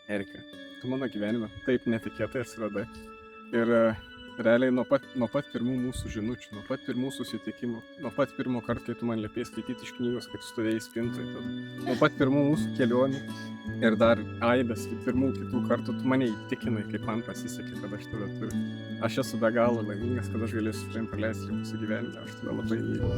Erika, tu mano gyvenime taip netikėtai atsiradai. Ir realiai nuo pat pirmų mūsų žinučių, nuo pat pirmų susitikimų, nuo pat pirmo karto, kai tu man liepėjai skaityti iš knygos, kai tu stovėjai spintoje, nuo pat pirmų mūsų kelionių ir dar aibės pirmų kitų kartų, tu mane įtikinai, kaip man pasisekė, kad aš tave turiu. Aš esu be galo laimingas, kad aš galėsiu su tavim praleisti likusį gyvenimą, aš tave labai myliu.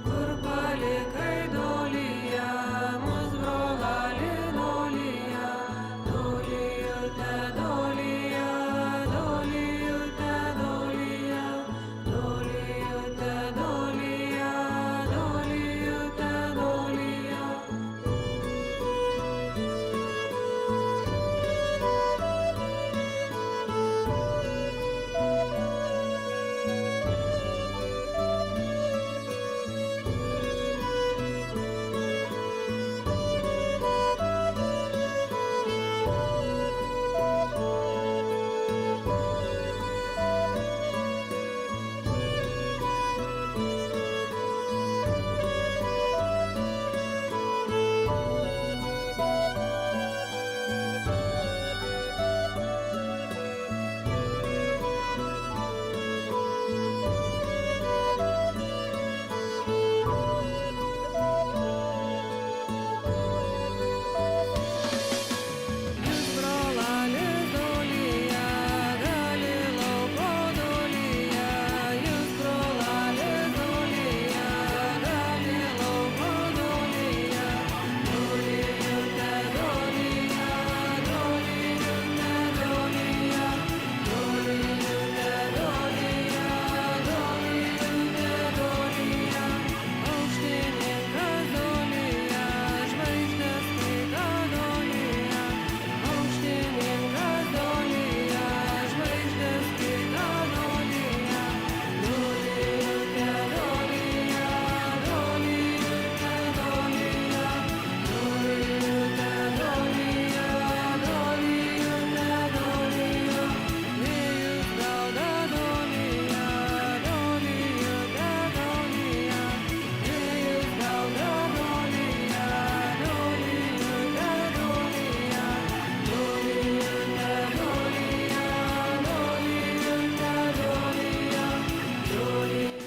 Kur palikai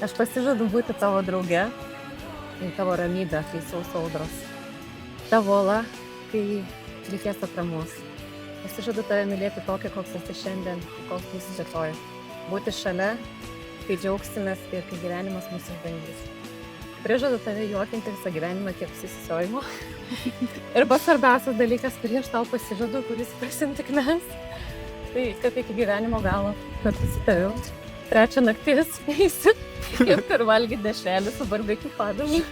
Aš pasižadu būti tavo drauge, į tavo ramybę, kai sausio audros. Tavo ola, kai reikės atramos. Pasižadu tave mylėti tokį, koks esi šiandien, koks būsi rytoj. Būti šalia, kai džiaugsimės ir kai gyvenimas mūsų išbandys. Prižadu tave juokinti visą gyvenimą tiek susisiojimo. Ir pats svarbiausias dalykas, kurį aš tau pasižadu, kuris prasim tik mes, tai kad iki gyvenimo galo kartu su tavim 3 nakties eisiu ir valgyti dešrelį su barbecue padažu.